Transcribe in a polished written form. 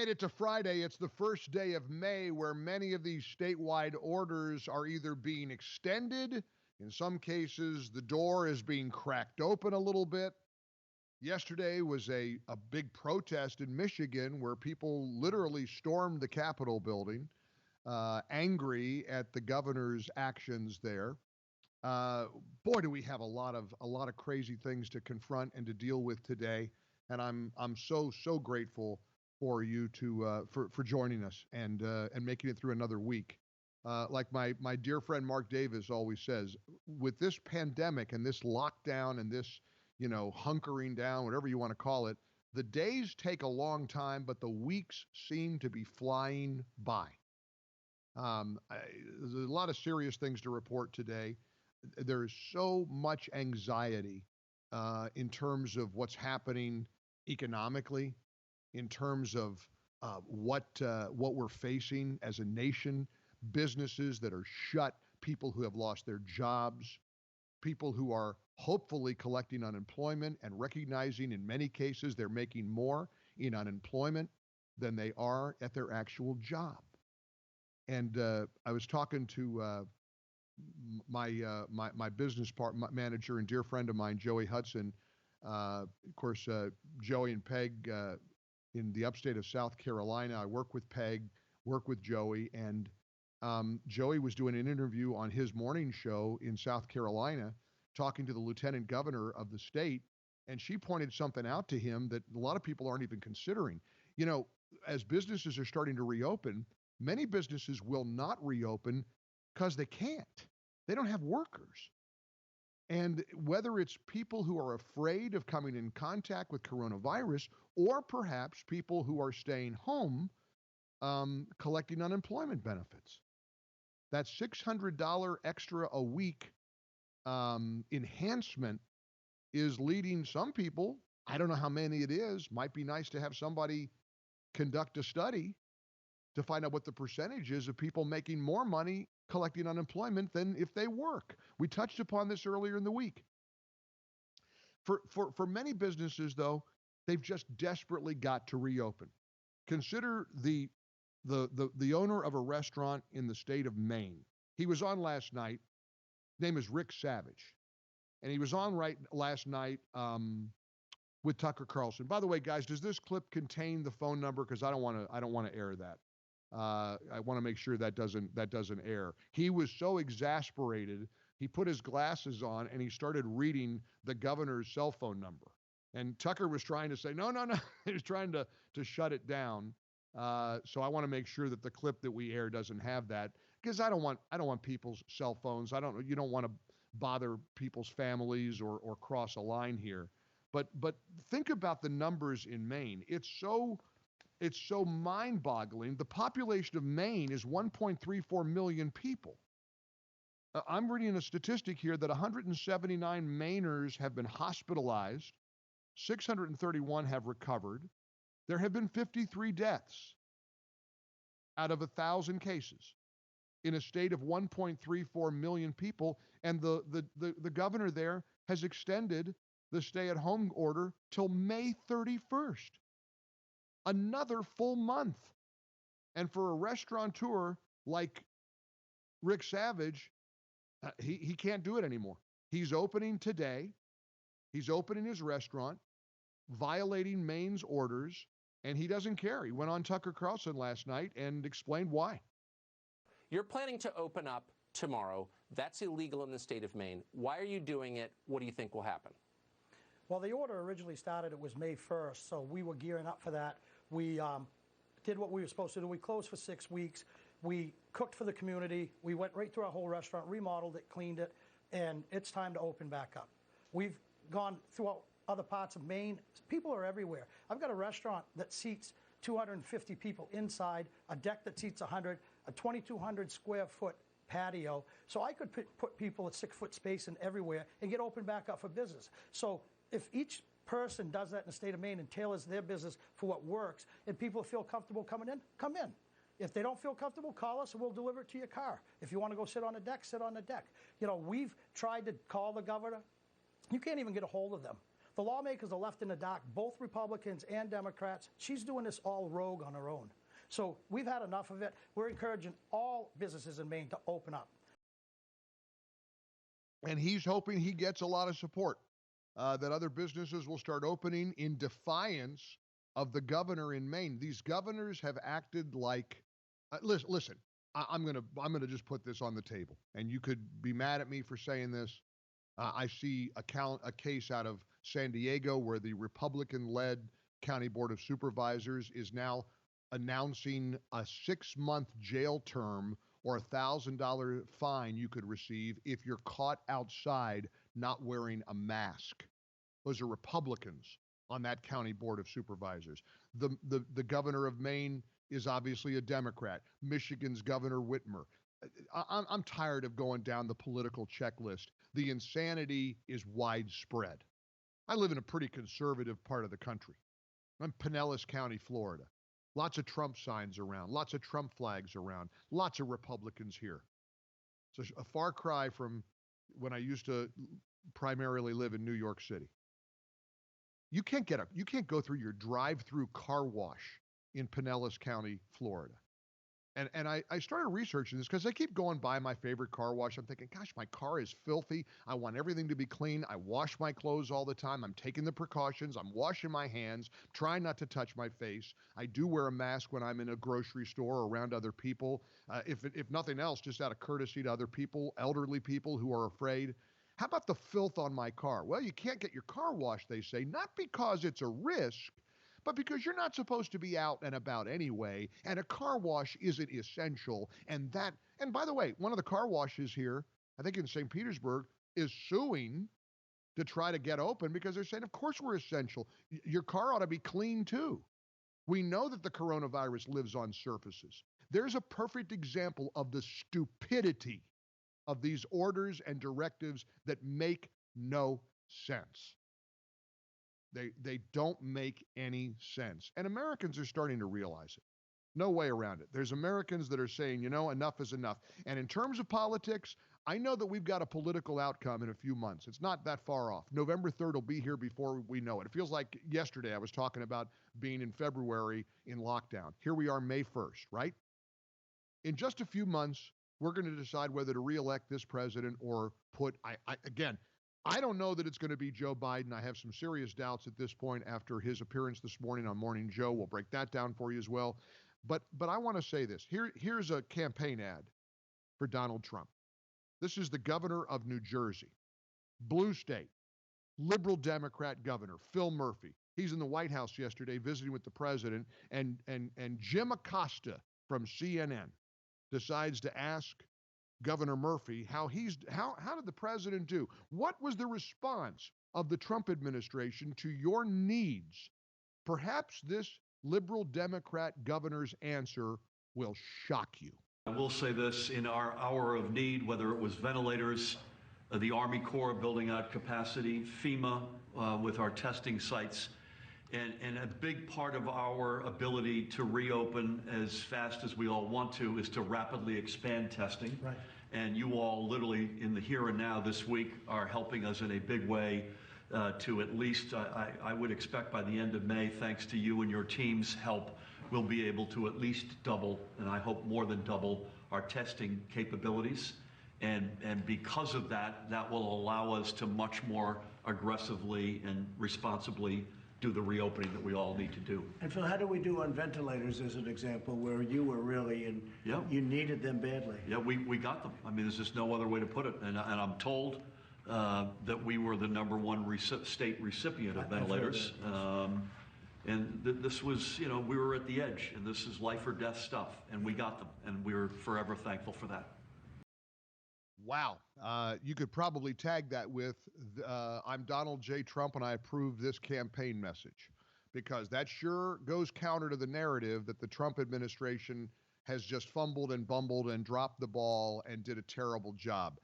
Made it to Friday. It's the first day of May where many of these statewide orders are either being extended. In some cases, the door is being cracked open a little bit. Yesterday was a big protest in Michigan where people literally stormed the Capitol building, angry at the governor's actions there. Boy, do we have a lot of crazy things to confront and to deal with today, and I'm so grateful for you to for joining us and making it through another week. Like my dear friend Mark Davis always says, with this pandemic and this lockdown and this hunkering down, whatever you want to call it, the days take a long time, but the weeks seem to be flying by. There's a lot of serious things to report today. There is so much anxiety in terms of what's happening economically, in terms of what we're facing as a nation, businesses that are shut, people who have lost their jobs, people who are hopefully collecting unemployment and recognizing in many cases they're making more in unemployment than they are at their actual job. And I was talking to my business manager and dear friend of mine, Joey Hudson. Of course, Joey and Peg in the upstate of South Carolina. I work with Peg, work with Joey, and Joey was doing an interview on his morning show in South Carolina, talking to the lieutenant governor of the state, and she pointed something out to him that a lot of people aren't even considering. As businesses are starting to reopen, many businesses will not reopen because they can't. They don't have workers. And whether it's people who are afraid of coming in contact with coronavirus, or perhaps people who are staying home collecting unemployment benefits, that $600 extra a week enhancement is leading some people, I don't know how many it is, might be nice to have somebody conduct a study to find out what the percentage is of people making more money collecting unemployment than if they work. We touched upon this earlier in the week. For many businesses, though, they've just desperately got to reopen. Consider the owner of a restaurant in the state of Maine. He was on last night. His name is Rick Savage, and he was on last night with Tucker Carlson. By the way, guys, does this clip contain the phone number? Because I don't want to air that. I want to make sure that doesn't air. He was so exasperated, he put his glasses on and he started reading the governor's cell phone number. And Tucker was trying to say, no. He was trying to shut it down. So I want to make sure that the clip that we air doesn't have that, because I don't want people's cell phones. You don't want to bother people's families or cross a line here. But think about the numbers in Maine. It's so mind-boggling. The population of Maine is 1.34 million people. I'm reading a statistic here that 179 Mainers have been hospitalized, 631 have recovered. There have been 53 deaths out of 1,000 cases in a state of 1.34 million people, and the governor there has extended the stay-at-home order till May 31st. Another full month. And for a restaurateur like Rick Savage, he can't do it anymore. He's opening today. He's opening his restaurant, violating Maine's orders, and he doesn't care. He went on Tucker Carlson last night and explained why. You're planning to open up tomorrow. That's illegal in the state of Maine. Why are you doing it? What do you think will happen? Well, the order originally started, it was May 1st, so we were gearing up for that. We did what we were supposed to do. We closed for 6 weeks. We cooked for the community. We went right through our whole restaurant, remodeled it, cleaned it, and it's time to open back up. We've gone throughout other parts of Maine. People are everywhere. I've got a restaurant that seats 250 people inside, a deck that seats 100, a 2,200 square foot patio. So I could put people at 6 foot space and everywhere and get open back up for business. So if each person does that in the state of Maine and tailors their business for what works, and people feel comfortable coming in, come in. If they don't feel comfortable, call us and we'll deliver it to your car. If you want to go sit on the deck, sit on the deck. We've tried to call the governor. You can't even get a hold of them. The lawmakers are left in the dark, both Republicans and Democrats. She's doing this all rogue on her own. So we've had enough of it. We're encouraging all businesses in Maine to open up. And he's hoping he gets a lot of support, that other businesses will start opening in defiance of the governor in Maine. These governors have acted like, listen, I'm gonna just put this on the table, and you could be mad at me for saying this. I see a case out of San Diego where the Republican-led County Board of Supervisors is now announcing a 6-month jail term or $1,000 fine you could receive if you're caught outside not wearing a mask. Those are Republicans on that County Board of Supervisors. The governor of Maine is obviously a Democrat. Michigan's Governor Whitmer. I'm tired of going down the political checklist. The insanity is widespread. I live in a pretty conservative part of the country. I'm Pinellas County, Florida. Lots of Trump signs around, lots of Trump flags around, lots of Republicans here. It's a far cry from when I used to primarily live in New York City. You can't go through your drive-through car wash in Pinellas County, Florida. And I started researching this because I keep going by my favorite car wash. I'm thinking, gosh, my car is filthy. I want everything to be clean. I wash my clothes all the time. I'm taking the precautions. I'm washing my hands, trying not to touch my face. I do wear a mask when I'm in a grocery store or around other people. If nothing else, just out of courtesy to other people, elderly people who are afraid. How about the filth on my car? Well, you can't get your car washed, they say, not because it's a risk, but because you're not supposed to be out and about anyway, and a car wash isn't essential. And by the way, one of the car washes here, I think in St. Petersburg, is suing to try to get open because they're saying, of course we're essential. Your car ought to be clean too. We know that the coronavirus lives on surfaces. There's a perfect example of the stupidity of these orders and directives that make no sense. They don't make any sense. And Americans are starting to realize it. No way around it. There's Americans that are saying, enough is enough. And in terms of politics, I know that we've got a political outcome in a few months. It's not that far off. November 3rd will be here before we know it. It feels like yesterday I was talking about being in February in lockdown. Here we are, May 1st, right? In just a few months, we're going to decide whether to reelect this president or I don't know that it's going to be Joe Biden. I have some serious doubts at this point after his appearance this morning on Morning Joe. We'll break that down for you as well. But I want to say this. Here's a campaign ad for Donald Trump. This is the governor of New Jersey, blue state, liberal Democrat governor, Phil Murphy. He's in the White House yesterday visiting with the president, and Jim Acosta from CNN decides to ask Governor Murphy how did the president do? What was the response of the Trump administration to your needs? Perhaps this liberal Democrat governor's answer will shock you. I will say this, in our hour of need, whether it was ventilators, the Army Corps building out capacity, FEMA with our testing sites, and a big part of our ability to reopen as fast as we all want to is to rapidly expand testing. Right. And you all literally in the here and now this week are helping us in a big way to at least, I would expect by the end of May, thanks to you and your team's help, we'll be able to at least double, and I hope more than double, our testing capabilities. And because of that, that will allow us to much more aggressively and responsibly do the reopening that we all need to do. And Phil, how do we do on ventilators as an example, where you were really in, you needed them badly? Yeah, we got them. I mean, there's just no other way to put it. And I'm told that we were the #1 state recipient of ventilators. And this was, we were at the edge, and this is life or death stuff, and we got them, and we're forever thankful for that. Wow. You could probably tag that with, I'm Donald J. Trump and I approve this campaign message, because that sure goes counter to the narrative that the Trump administration has just fumbled and bumbled and dropped the ball and did a terrible job.